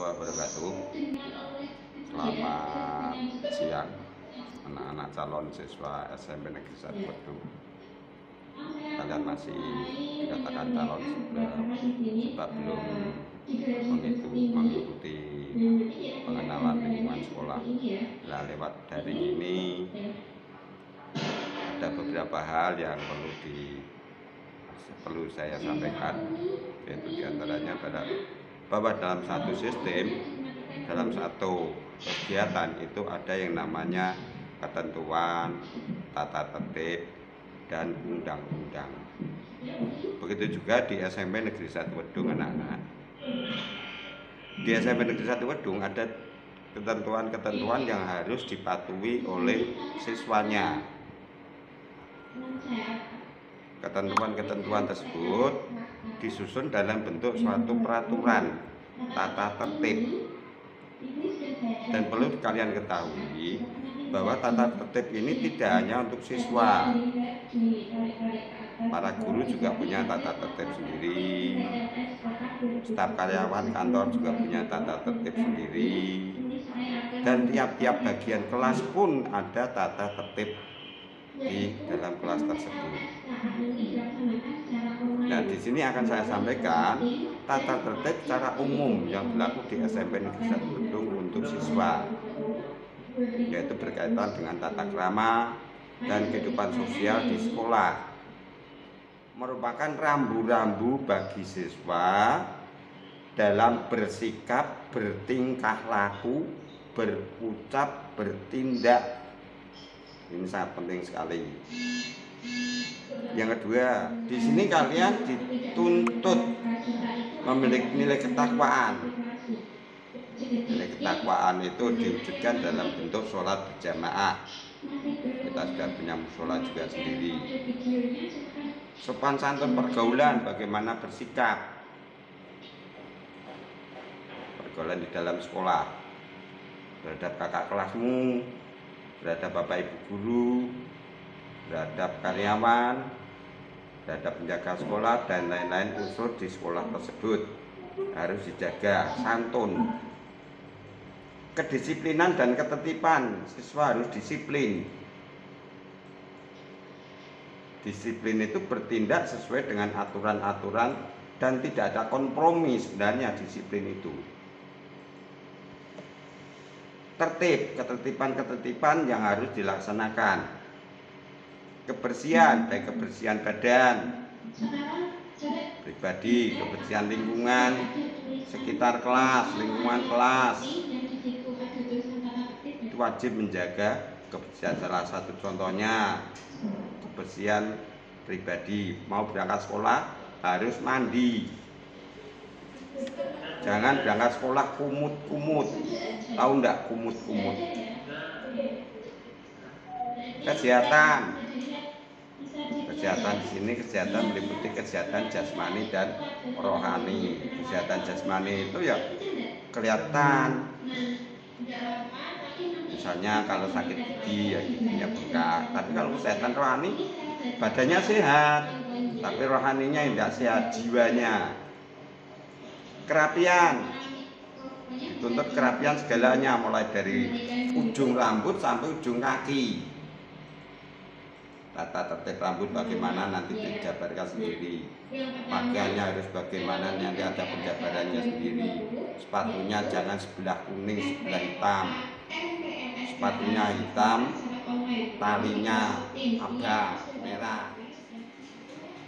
warahmatullahi wabarakatuh. Selamat siang anak-anak calon siswa SMP Negeri 1 Wedung. Kalian masih dikatakan calon sebab belum mengikuti pengenalan lingkungan sekolah. Nah, lewat daring ini ada beberapa hal yang perlu saya sampaikan, yaitu diantaranya adalah bahwa dalam satu sistem, dalam satu kegiatan itu ada yang namanya ketentuan, tata tertib, dan undang-undang. Begitu juga di SMP Negeri 1 Wedung, anak-anak. Di SMP Negeri 1 Wedung ada ketentuan-ketentuan yang harus dipatuhi oleh siswanya. Ketentuan-ketentuan tersebut disusun dalam bentuk suatu peraturan tata tertib. Dan perlu kalian ketahui bahwa tata tertib ini tidak hanya untuk siswa. Para guru juga punya tata tertib sendiri. Staf karyawan kantor juga punya tata tertib sendiri. Dan tiap-tiap bagian kelas pun ada tata tertib di dalam kelas tersebut. Nah, di sini akan saya sampaikan tata tertib secara umum yang berlaku di SMP Negeri 1 Wedung untuk siswa, yaitu berkaitan dengan tata krama dan kehidupan sosial di sekolah. Merupakan rambu-rambu bagi siswa dalam bersikap, bertingkah laku, berucap, bertindak. Ini sangat penting sekali. Yang kedua, di sini kalian dituntut memiliki nilai ketakwaan. Nilai ketakwaan itu diwujudkan dalam bentuk sholat berjamaah. Kita sudah punya musola juga sendiri. Sopan santun pergaulan, bagaimana bersikap, pergaulan di dalam sekolah terhadap kakak kelasmu, terhadap bapak ibu guru, terhadap karyawan, terhadap penjaga sekolah, dan lain-lain unsur di sekolah tersebut harus dijaga. Santun, kedisiplinan dan ketertiban, siswa harus disiplin. Disiplin itu bertindak sesuai dengan aturan-aturan dan tidak ada kompromi sebenarnya disiplin itu. Tertib, ketertiban yang harus dilaksanakan. Kebersihan, baik kebersihan badan, pribadi, kebersihan lingkungan, sekitar kelas, lingkungan kelas. Itu wajib menjaga kebersihan. Salah satu contohnya kebersihan pribadi, mau berangkat sekolah harus mandi. Jangan berangkat sekolah kumut-kumut. Tahu enggak kumut-kumut? Kesehatan di sini kesehatan meliputi kesehatan jasmani dan rohani. Kesehatan jasmani itu ya kelihatan. Misalnya kalau sakit gigi ya giginya bengkak. Tapi kalau kesehatan rohani, badannya sehat, tapi rohaninya tidak sehat, jiwanya. Kerapian, dituntut kerapian segalanya, mulai dari ujung rambut sampai ujung kaki. Tata tertib rambut bagaimana nanti dijabarkan sendiri. Pakaiannya harus bagaimana, nanti ada penjabarannya sendiri. Sepatunya jangan sebelah kuning, sebelah hitam. Sepatunya hitam, talinya abang, merah.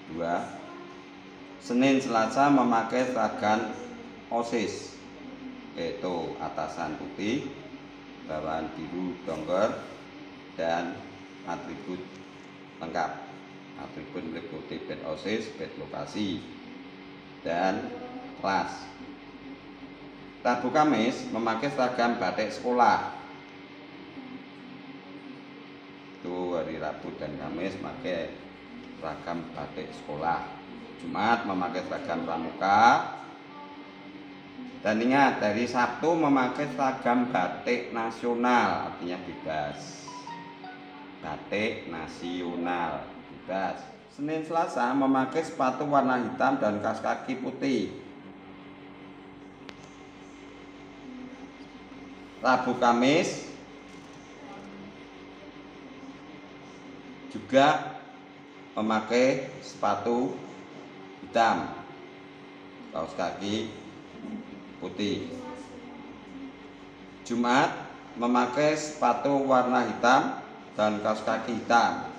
2. Senin Selasa memakai seragam OSIS, yaitu atasan putih, bawahan biru dongker, dan atribut lengkap. Atribut meliputi badge OSIS, badge lokasi, dan kelas. Rabu Kamis memakai seragam batik sekolah. Itu hari Rabu dan Kamis memakai seragam batik sekolah. Jumat memakai seragam pramuka. Dan ingat, dari Sabtu memakai seragam batik nasional, artinya bebas. Batik nasional, bebas. Senin Selasa memakai sepatu warna hitam dan kaos kaki putih. Rabu Kamis juga memakai sepatu hitam, kaos kaki putih. Jumat memakai sepatu warna hitam dan kaos kaki hitam.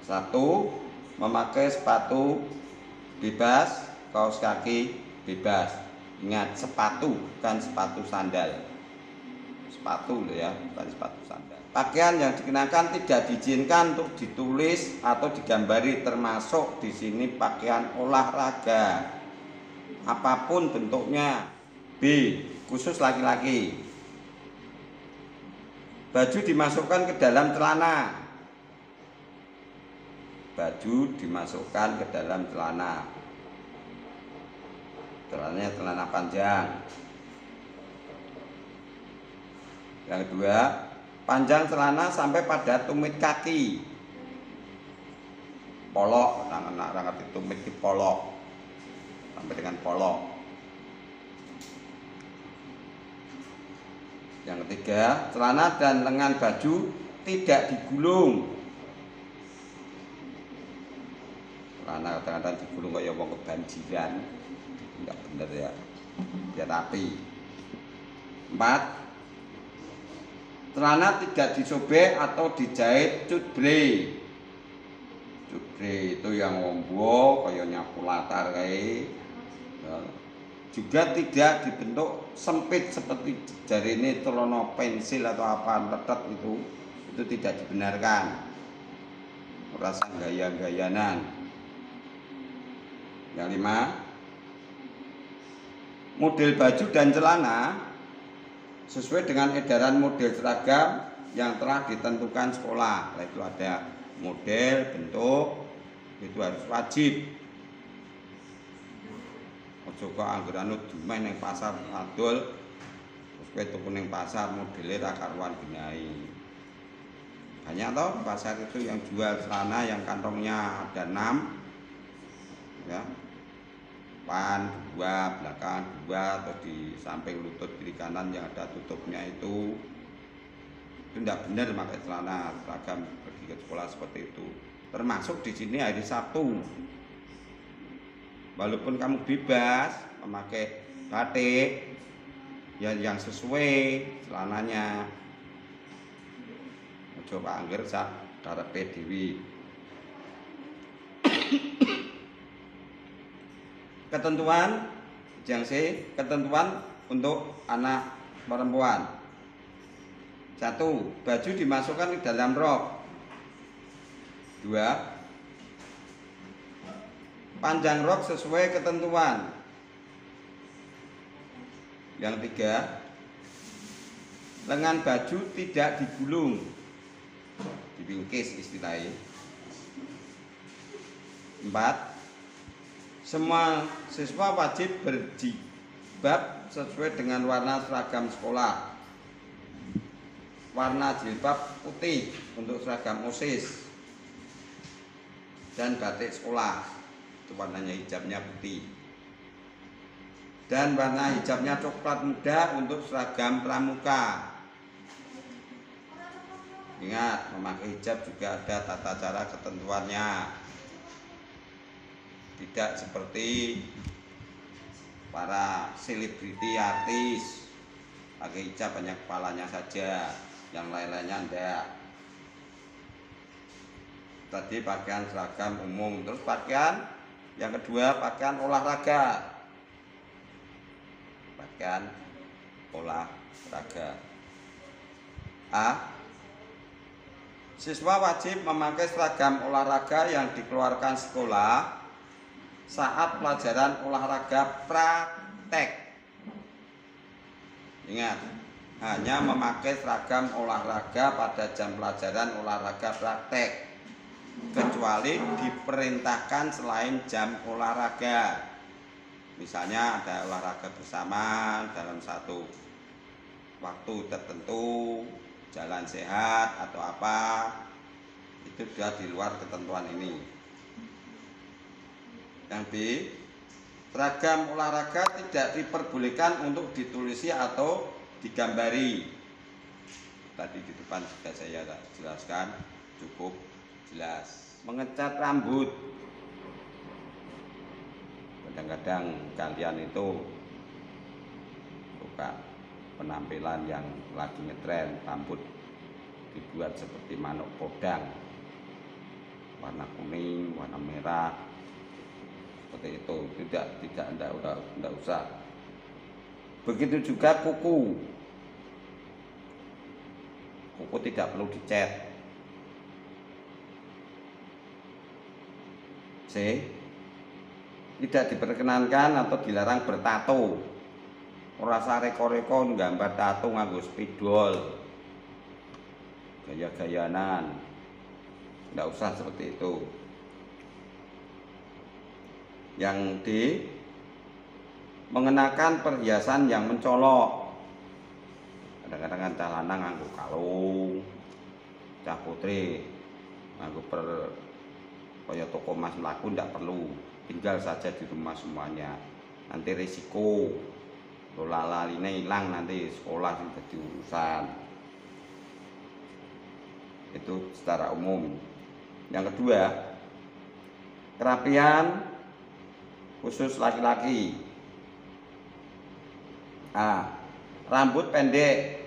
Sabtu memakai sepatu bebas, kaos kaki bebas. Ingat, sepatu, bukan sepatu sandal. Sepatu loh ya, bukan sepatu sandal. Pakaian yang dikenakan tidak diizinkan untuk ditulis atau digambari, termasuk di sini pakaian olahraga, apapun bentuknya. B. Khusus laki-laki. Baju dimasukkan ke dalam celana. Baju dimasukkan ke dalam celana. Celananya celana panjang. Yang kedua, panjang celana sampai pada tumit kaki. Polok, anak-anak ngerti tumit di polok. Sampai dengan polok. Yang ketiga, celana dan lengan baju tidak digulung. Celana kadang-kadang digulung kayak wong kebanjiran. Enggak bener ya. Biar rapi. 4. Celana tidak disobek atau dijahit cutre. Cutre itu yang wombo kayak nyapu latar kayak. Ya. Juga tidak dibentuk sempit seperti jari ini celana pensil atau apa letet itu tidak dibenarkan. Merasa gaya-gayanan. Yang 5, model baju dan celana sesuai dengan edaran model seragam yang telah ditentukan sekolah. Nah, itu ada model, bentuk, itu harus wajib. Ojo kok anggere anu dumen ning pasar adol, terus kowe tuku ning pasar modele ra karuan benahi. Banyak toh pasar itu yang jual celana yang kantongnya ada 6, ya, depan 2, belakang 2, atau di samping lutut kiri kanan yang ada tutupnya itu tidak benar pakai celana seragam pergi ke sekolah seperti itu. Termasuk di sini hari Sabtu. Walaupun kamu bebas memakai batik ya yang sesuai celananya. Coba angger sak karepe dhewe. Ketentuan yang C, ketentuan untuk anak perempuan. 1. Baju dimasukkan ke dalam rok. 2. Panjang rok sesuai ketentuan. Yang 3, lengan baju tidak digulung, dibingkis istilahnya. 4. Semua siswa wajib berjilbab sesuai dengan warna seragam sekolah. Warna jilbab putih untuk seragam OSIS dan batik sekolah. Itu warnanya hijabnya putih. Dan warna hijabnya coklat muda untuk seragam pramuka. Ingat, memakai hijab juga ada tata cara ketentuannya. Tidak seperti para selebriti artis pakai hijab hanya kepalanya saja, yang lain-lainnya enggak. Tadi pakaian seragam umum. Terus pakaian yang kedua, pakaian olahraga. Pakaian olahraga. A. Siswa wajib memakai seragam olahraga yang dikeluarkan sekolah saat pelajaran olahraga praktek. Ingat, hanya memakai seragam olahraga pada jam pelajaran olahraga praktek, kecuali diperintahkan selain jam olahraga. Misalnya ada olahraga bersama dalam satu waktu tertentu, jalan sehat atau apa, itu sudah di luar ketentuan ini. Yang B, Seragam olahraga tidak diperbolehkan untuk ditulisi atau digambari. Tadi di depan sudah saya jelaskan, cukup jelas. Mengecat rambut. Kadang-kadang kalian itu suka penampilan yang lagi ngetren, rambut dibuat seperti manuk podang, warna kuning, warna merah, seperti itu. Tidak usah. Begitu juga kuku tidak perlu dicat. C. Tidak diperkenankan atau dilarang bertato. Ora sareko-reko nggambar tato nganggo spidol, gaya-gayanan. Tidak usah seperti itu. Yang D. Mengenakan perhiasan yang mencolok. Kadang-kadang kan cah lanang nganggo kalung, cah putri nganggo kaya toko emas mlaku, ndak perlu. Tinggal saja di rumah semuanya. Nanti risiko laline hilang, nanti sekolah jadi urusan. Itu secara umum. Yang kedua, kerapian khusus laki-laki. A. Rambut pendek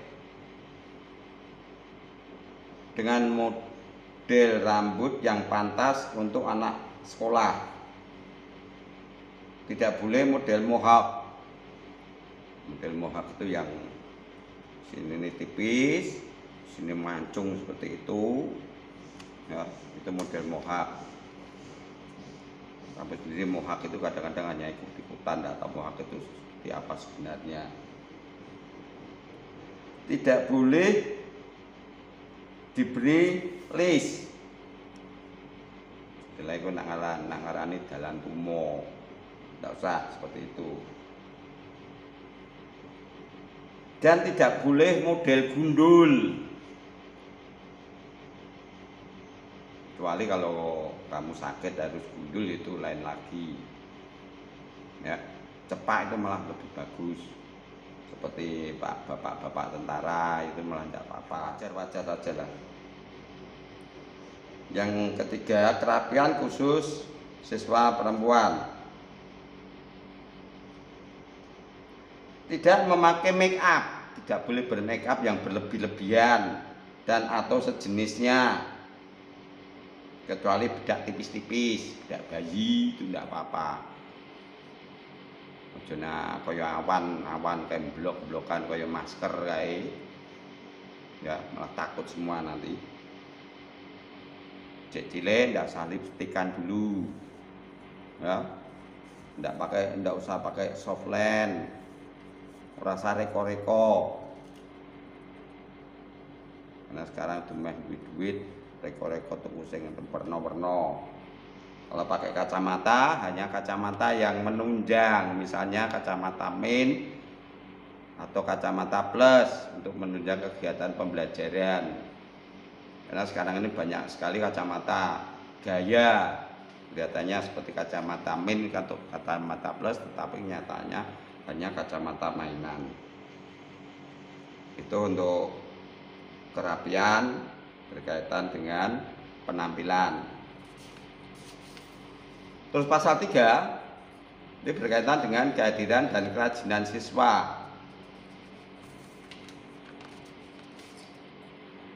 dengan model rambut yang pantas untuk anak sekolah. Tidak boleh model mohawk. Model mohawk itu yang sini ini tipis, sini mancung seperti itu. Ya, itu model mohawk. Sampai sendiri mohawk itu kadang-kadang hanya ikut-ikutan, tidak tahu mohawk itu seperti apa sebenarnya. Tidak boleh diberi list. Setelah itu ngarani dalan tumo, tidak usah seperti itu. Dan tidak boleh model gundul, kecuali kalau kamu sakit harus gundul, itu lain lagi. Ya, cepak itu malah lebih bagus. Seperti bapak-bapak tentara itu malah tidak apa-apa, wajar saja lah. Yang ketiga, kerapian khusus siswa perempuan. Tidak memakai make up, tidak boleh bermake up yang berlebih-lebihan dan atau sejenisnya, kecuali bedak tipis-tipis, bedak bayi itu tidak apa-apa. Ojona kaya awan kayak blok-blokan kaya masker kayak, ya malah takut semua nanti. Cek cilik ndak usah lipstikan dulu, ya ndak usah pakai softland, ora usah reko-reko, karena sekarang dumeh duit reko-reko tuku sing warna-warna. Kalau pakai kacamata, hanya kacamata yang menunjang, misalnya kacamata min atau kacamata plus untuk menunjang kegiatan pembelajaran. Karena sekarang ini banyak sekali kacamata gaya, kelihatannya seperti kacamata min atau kacamata plus, tetapi nyatanya hanya kacamata mainan. Itu untuk kerapian berkaitan dengan penampilan. Terus pasal 3 ini berkaitan dengan kehadiran dan kerajinan siswa.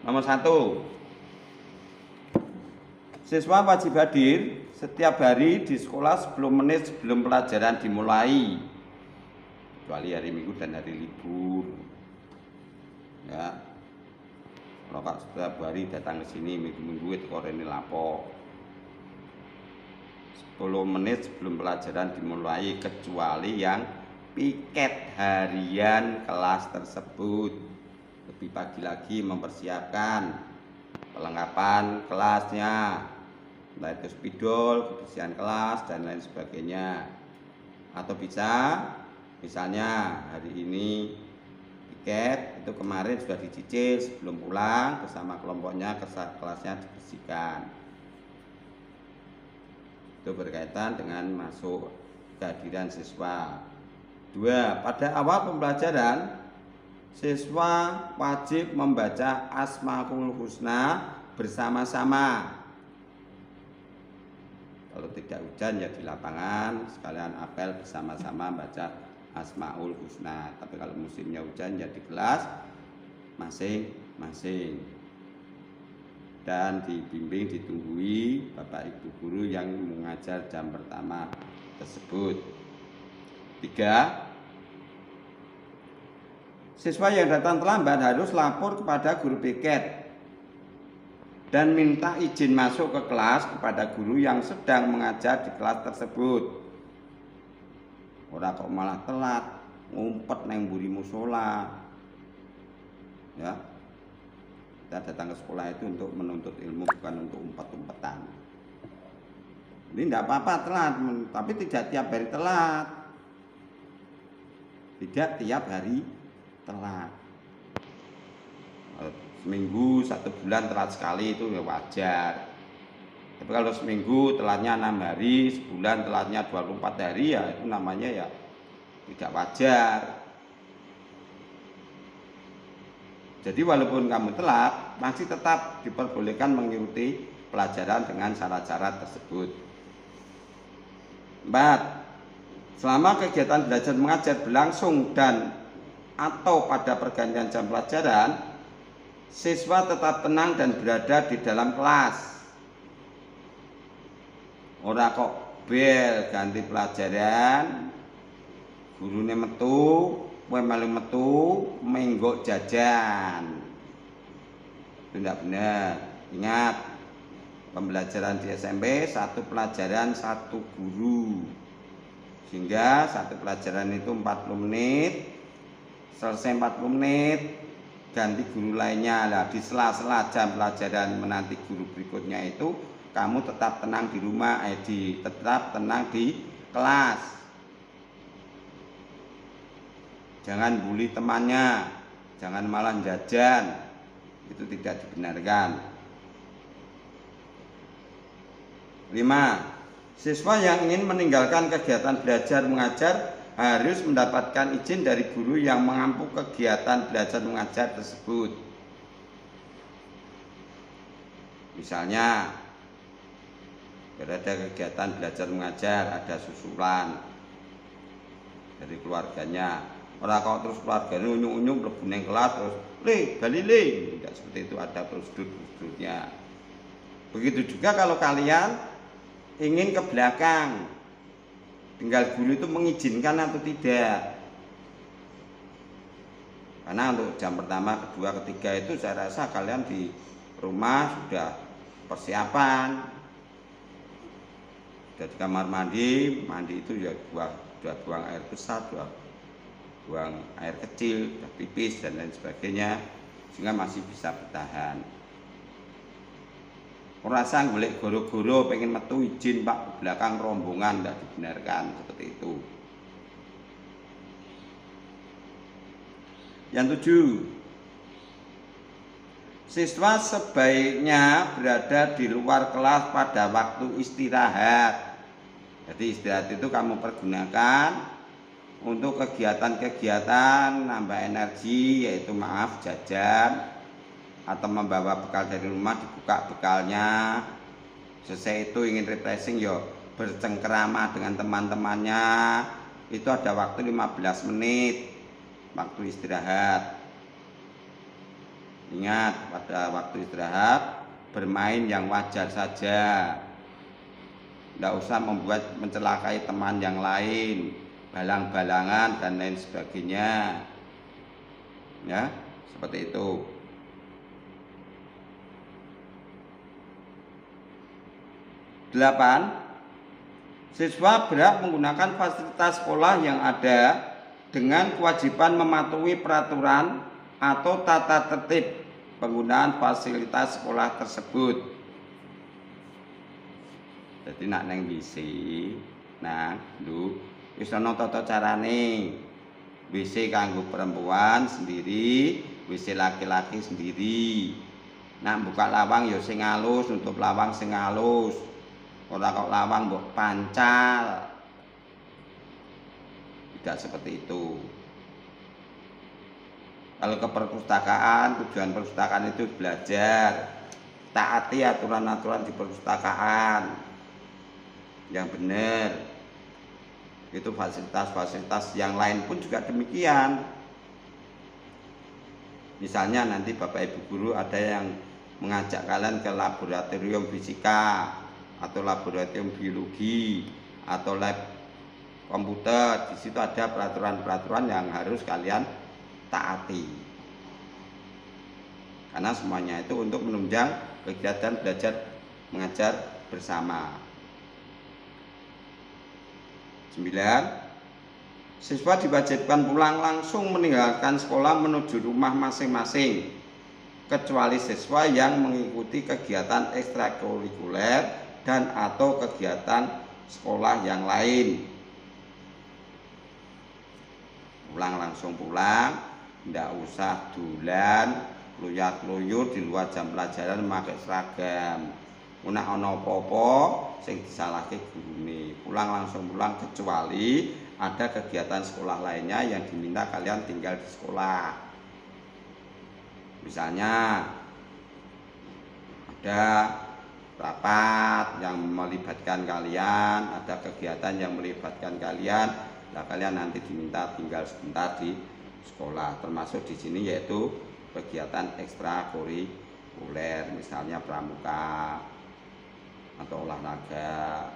Nomor 1, siswa wajib hadir setiap hari di sekolah 10 menit sebelum pelajaran dimulai, kecuali hari Minggu dan hari libur. Ya, kalau setiap hari datang ke sini minggu-minggu itu korene lapo. 10 menit sebelum pelajaran dimulai, kecuali yang piket harian kelas tersebut. Lebih pagi lagi mempersiapkan perlengkapan kelasnya, entah itu spidol, kebersihan kelas, dan lain sebagainya. Atau bisa, misalnya hari ini piket, itu kemarin sudah dicicil sebelum pulang bersama kelompoknya, kelasnya dibersihkan. Itu berkaitan dengan masuk kehadiran siswa. 2. Pada awal pembelajaran, siswa wajib membaca Asmaul Husna bersama-sama. Kalau tidak hujan ya di lapangan sekalian apel bersama-sama baca Asmaul Husna. Tapi kalau musimnya hujan ya di kelas masing-masing. Dan dibimbing, ditunggui Bapak Ibu guru yang mengajar jam pertama tersebut. 3. Siswa yang datang terlambat harus lapor kepada guru piket dan minta izin masuk ke kelas kepada guru yang sedang mengajar di kelas tersebut. Ora kok malah telat, ngumpet neng mburi musola. Ya. Kita datang ke sekolah itu untuk menuntut ilmu, bukan untuk umpet-umpetan. Ini tidak apa-apa telat, tapi tidak tiap hari telat. Tidak tiap hari telat. Seminggu, 1 bulan telat sekali itu ya wajar. Tapi kalau seminggu telatnya 6 hari, sebulan telatnya 24 hari ya itu namanya ya tidak wajar. Jadi walaupun kamu telat, masih tetap diperbolehkan mengikuti pelajaran dengan syarat-syarat tersebut. 4. Selama kegiatan belajar mengajar berlangsung dan atau pada pergantian jam pelajaran, siswa tetap tenang dan berada di dalam kelas. Ora kok bel ganti pelajaran, gurune metu, kowe melu metu, menggok jajan. Itu tidak benar. Ingat, pembelajaran di SMP 1 pelajaran 1 guru. Sehingga 1 pelajaran itu 40 menit. Selesai 40 menit ganti guru lainnya. Lah di sela-sela jam pelajaran menanti guru berikutnya itu kamu tetap tenang di rumah, tetap tenang di kelas. Jangan bully temannya, jangan malah jajan, itu tidak dibenarkan. 5. Siswa yang ingin meninggalkan kegiatan belajar mengajar harus mendapatkan izin dari guru yang mengampu kegiatan belajar mengajar tersebut. Misalnya, berada kegiatan belajar mengajar, ada susulan dari keluarganya. Orang kok terus keluarganya unyung-unyung mlebu ning kelas terus bali tidak seperti itu, ada prosedurnya. Begitu juga kalau kalian ingin ke belakang, tinggal guru itu mengizinkan atau tidak. Karena untuk jam pertama, kedua, ketiga itu saya rasa kalian di rumah sudah persiapan, sudah di kamar mandi itu ya sudah buang air besar, buang air kecil, sudah pipis dan lain sebagainya, sehingga masih bisa bertahan. Rasa golek goro-goro pengen metu izin Pak ke belakang rombongan, tidak dibenarkan seperti itu. Yang 7, siswa sebaiknya berada di luar kelas pada waktu istirahat. Jadi istirahat itu kamu pergunakan untuk kegiatan-kegiatan nambah energi, yaitu jajan atau membawa bekal dari rumah, dibuka bekalnya. Selesai itu ingin refreshing yo bercengkerama dengan teman-temannya, itu ada waktu 15 menit waktu istirahat. Ingat, pada waktu istirahat bermain yang wajar saja, tidak usah membuat mencelakai teman yang lain, balang-balangan dan lain sebagainya, ya seperti itu. 8. Siswa berhak menggunakan fasilitas sekolah yang ada dengan kewajiban mematuhi peraturan atau tata tertib penggunaan fasilitas sekolah tersebut. Jadi nak neng bisi, nang lu wis ana tata carane. WC kanggo perempuan sendiri, WC laki-laki sendiri. Nak buka lawang ya sing halus, nutup lawang sing halus. Ora kok lawang mbok pancal. tidak seperti itu. Kalau ke perpustakaan, tujuan perpustakaan itu belajar, taati aturan-aturan di perpustakaan yang benar. Itu fasilitas-fasilitas yang lain pun juga demikian. Misalnya nanti Bapak Ibu guru ada yang mengajak kalian ke laboratorium fisika atau laboratorium biologi atau lab komputer. Di situ ada peraturan-peraturan yang harus kalian taati. Karena semuanya itu untuk menunjang kegiatan belajar mengajar bersama. 9. Siswa diwajibkan pulang langsung meninggalkan sekolah menuju rumah masing-masing, kecuali siswa yang mengikuti kegiatan ekstrakurikuler dan atau kegiatan sekolah yang lain. Pulang langsung pulang, tidak usah dulan, kluyat-kluyur di luar jam pelajaran memakai seragam. Nek ana apa-apa sing disalahke gurune, pulang langsung pulang kecuali ada kegiatan sekolah lainnya yang diminta kalian tinggal di sekolah. Misalnya ada rapat yang melibatkan kalian, ada kegiatan yang melibatkan kalian, nah kalian nanti diminta tinggal sebentar di sekolah. Termasuk di sini yaitu kegiatan ekstrakurikuler, misalnya pramuka atau olahraga,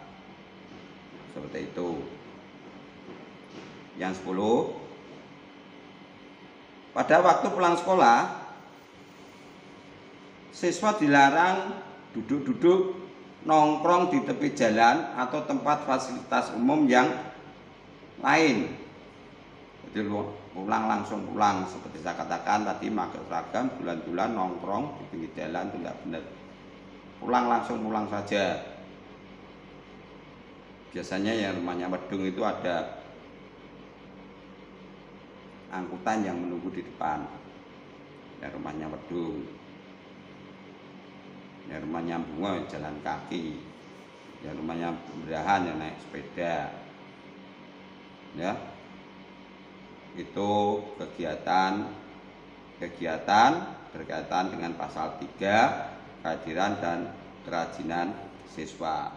seperti itu. Yang 10, pada waktu pulang sekolah siswa dilarang duduk-duduk nongkrong di tepi jalan atau tempat fasilitas umum yang lain. Jadi pulang langsung pulang, seperti saya katakan tadi, pakai seragam, bulan-bulan nongkrong di pinggir jalan itu tidak benar. Pulang langsung pulang saja. Biasanya yang rumahnya Wedung itu ada angkutan yang menunggu di depan. Yang rumahnya Wedung, yang rumahnya Bunga jalan kaki, yang rumahnya Berahan yang naik sepeda. Ya, itu kegiatan berkaitan dengan pasal 3, kehadiran dan kerajinan siswa.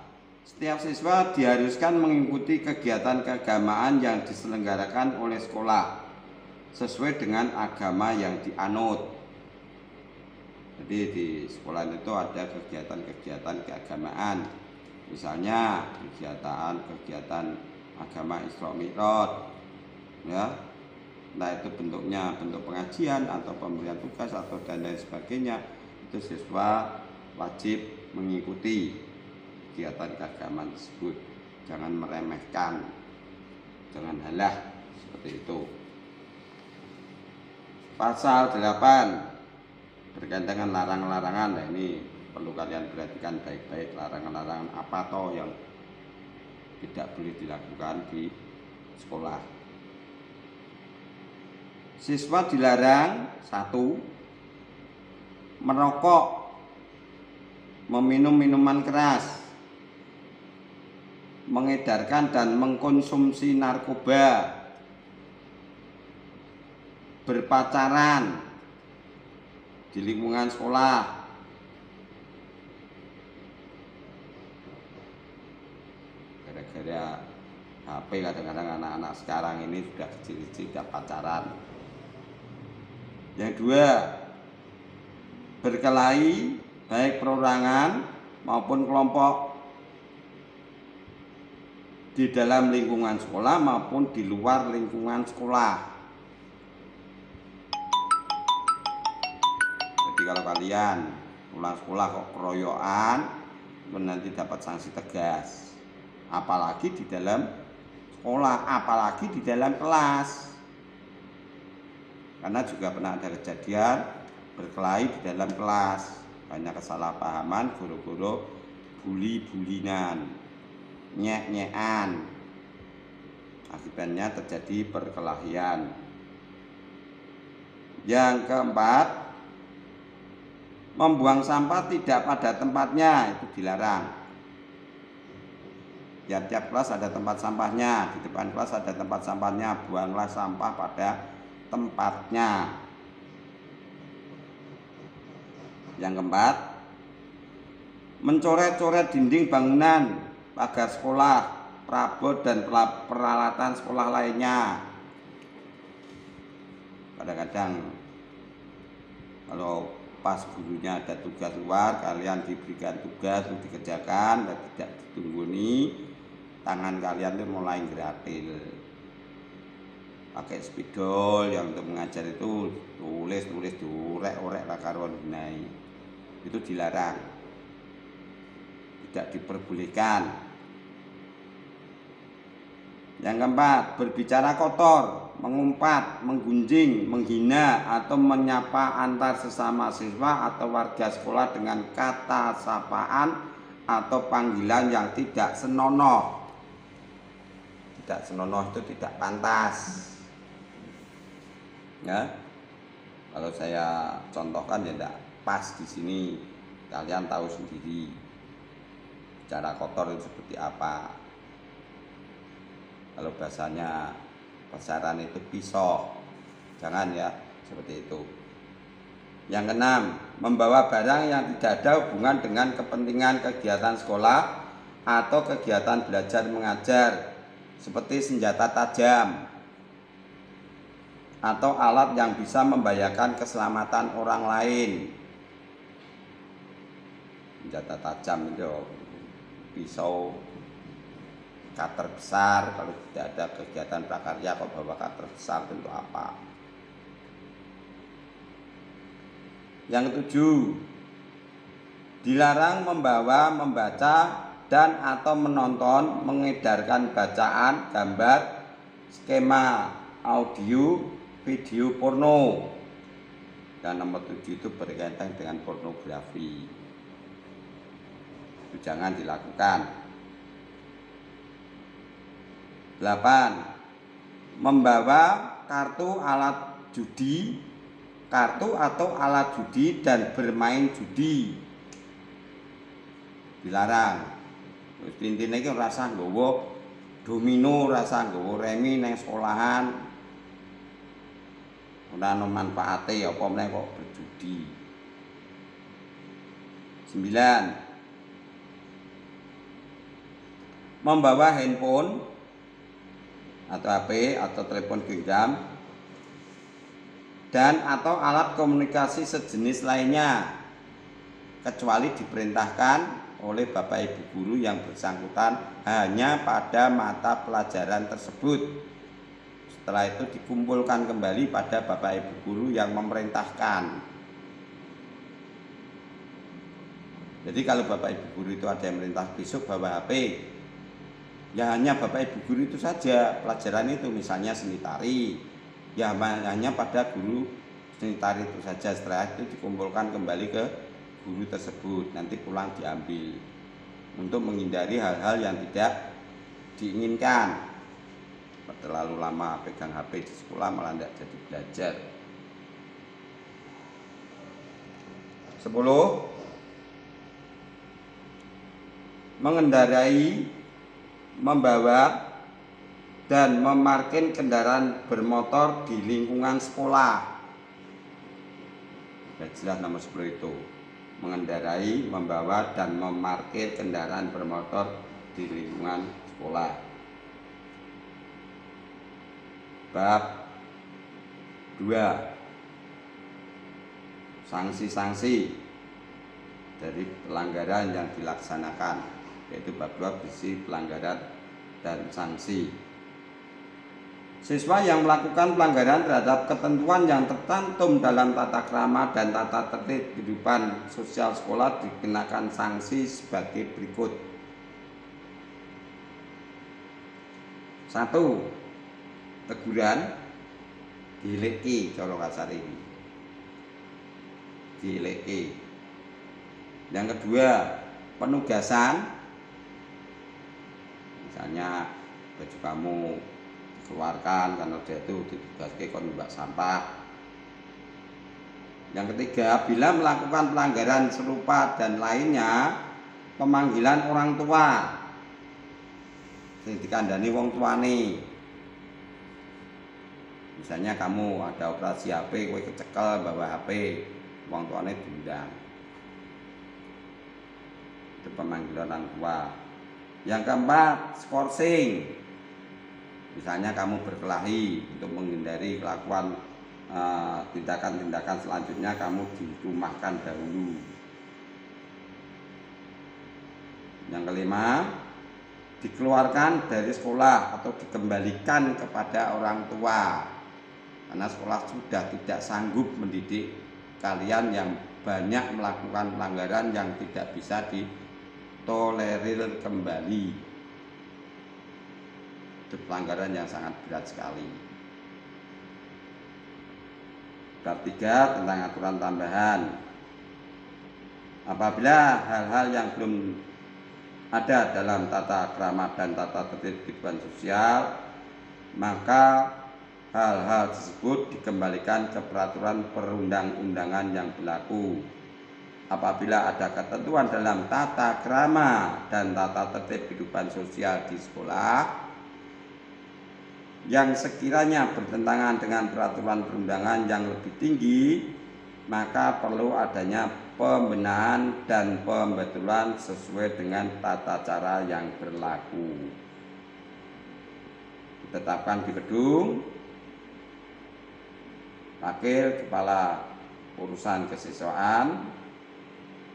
Setiap siswa diharuskan mengikuti kegiatan keagamaan yang diselenggarakan oleh sekolah sesuai dengan agama yang dianut. Jadi di sekolah itu ada kegiatan-kegiatan keagamaan. Misalnya kegiatan agama Isra Mi'raj, ya. Nah itu bentuknya bentuk pengajian atau pemberian tugas atau dan lain sebagainya. Itu siswa wajib mengikuti kegiatan keagamaan tersebut. Jangan meremehkan, jangan halah, seperti itu. Pasal 8 berkaitan dengan larangan-larangan. Nah ini perlu kalian perhatikan baik-baik, larangan-larangan apa toh yang tidak boleh dilakukan di sekolah. Siswa dilarang 1. Merokok, meminum minuman keras, mengedarkan dan mengkonsumsi narkoba, berpacaran di lingkungan sekolah, gara-gara HP kadang-kadang anak-anak sekarang ini sudah kecil-kecil sudah pacaran. Yang 2, berkelahi baik perorangan maupun kelompok di dalam lingkungan sekolah maupun di luar lingkungan sekolah. Jadi kalau kalian pulang sekolah kok keroyokan, nanti dapat sanksi tegas. Apalagi di dalam sekolah, apalagi di dalam kelas. Karena juga pernah ada kejadian berkelahi di dalam kelas, banyak kesalahpahaman, guru-guru bully-bulinan, nyek-nyekan, akibatnya terjadi perkelahian. Yang 4, membuang sampah tidak pada tempatnya, itu dilarang. tiap-tiap kelas ada tempat sampahnya, di depan kelas ada tempat sampahnya, buanglah sampah pada tempatnya. Yang keempat, mencoret-coret dinding bangunan, pagar sekolah, perabot dan peralatan sekolah lainnya. Kadang-kadang kalau pas gurunya ada tugas luar, kalian diberikan tugas untuk dikerjakan dan tidak ditungguni, tangan kalian itu mulai gratil. Pakai spidol yang untuk mengajar itu tulis diorek-orek lah karuan gunai. Itu dilarang, tidak diperbolehkan. Yang keempat, berbicara kotor, mengumpat, menggunjing, menghina atau menyapa antar sesama siswa atau warga sekolah dengan kata sapaan atau panggilan yang tidak senonoh. Tidak senonoh itu tidak pantas. Ya, kalau saya contohkan ya tidak pas di sini. Kalian tahu sendiri cara kotor itu seperti apa. Kalau bahasanya pasaran itu pisau, jangan ya seperti itu. Yang keenam, membawa barang yang tidak ada hubungan dengan kepentingan kegiatan sekolah atau kegiatan belajar mengajar, seperti senjata tajam atau alat yang bisa membahayakan keselamatan orang lain. Senjata tajam itu pisau, cutter besar. Kalau tidak ada kegiatan prakarya kok bawa cutter besar tentu apa. Yang ketujuh, dilarang membawa, membaca dan atau menonton, mengedarkan bacaan, gambar, skema, audio, video porno. Dan nomor 7 itu berkaitan dengan pornografi. Itu jangan dilakukan. 8. Membawa kartu alat judi, kartu atau alat judi dan bermain judi. Dilarang. Terus intinya iki rasa nggawa domino, rasa nggawa remi nang sekolahan. Ora ono manfaate apa meneh kok berjudi. 9. Membawa handphone atau HP atau telepon genggam dan atau alat komunikasi sejenis lainnya, kecuali diperintahkan oleh Bapak Ibu guru yang bersangkutan hanya pada mata pelajaran tersebut. Setelah itu dikumpulkan kembali pada Bapak Ibu guru yang memerintahkan. Jadi kalau Bapak Ibu guru itu ada yang merintah besok bawa HP, ya hanya Bapak Ibu guru itu saja pelajaran itu, misalnya seni tari, ya hanya pada guru seni tari itu saja. Setelah itu dikumpulkan kembali ke guru tersebut, nanti pulang diambil untuk menghindari hal-hal yang tidak diinginkan. Terlalu lama pegang HP di sekolah malah tidak jadi belajar. 10. Mengendarai, membawa dan memarkir kendaraan bermotor di lingkungan sekolah. Ya jelas nomor 10 itu. Mengendarai, membawa dan memarkir kendaraan bermotor di lingkungan sekolah. Bab 2. Sanksi-sanksi dari pelanggaran yang dilaksanakan, yaitu bab 2 berisi pelanggaran dan sanksi. Siswa yang melakukan pelanggaran terhadap ketentuan yang tercantum dalam tata krama dan tata tertib kehidupan sosial sekolah dikenakan sanksi sebagai berikut. 1. Teguran, dileki cara kasar ini. Dileki. Yang kedua, penugasan. Misalnya baju kamu dikeluarkan karena dia itu ditugaskan kon mbak sampah. Yang ketiga, bila melakukan pelanggaran serupa dan lainnya, pemanggilan orang tua. sing dikandani wong tuane. Misalnya kamu ada operasi HP, kowe kecekel bawa HP, wong tuane diundang. Itu pemanggilan orang tua. Yang keempat, skorsing. Misalnya kamu berkelahi untuk menghindari kelakuan tindakan-tindakan selanjutnya, kamu dirumahkan dahulu. Yang kelima, dikeluarkan dari sekolah atau dikembalikan kepada orang tua, karena sekolah sudah tidak sanggup mendidik kalian yang banyak melakukan pelanggaran yang tidak bisa ditolerir kembali. Itu pelanggaran yang sangat berat sekali. Bab 3 tentang aturan tambahan. Apabila hal-hal yang belum ada dalam tata krama dan tata tertib kehidupan sosial, maka hal-hal tersebut dikembalikan ke peraturan perundang-undangan yang berlaku. Apabila ada ketentuan dalam tata krama dan tata tertib kehidupan sosial di sekolah yang sekiranya bertentangan dengan peraturan perundangan yang lebih tinggi, maka perlu adanya pembenahan dan pembetulan sesuai dengan tata cara yang berlaku. Ditetapkan di gedung Wakil Kepala Urusan Kesiswaan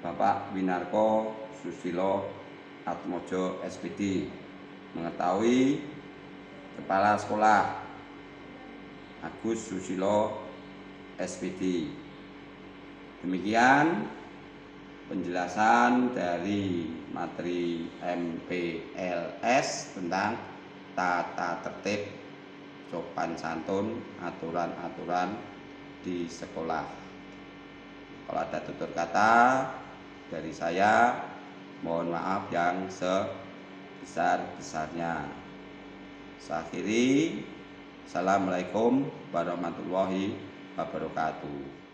Bapak Winarko Susilo Atmojo SPD, mengetahui Kepala Sekolah Agus Susilo SPD. Demikian penjelasan dari materi MPLS tentang tata tertib, sopan santun, aturan-aturan di sekolah. Kalau ada tutur kata dari saya, mohon maaf yang sebesar-besarnya. Saya akhiri. Assalamualaikum warahmatullahi wabarakatuh.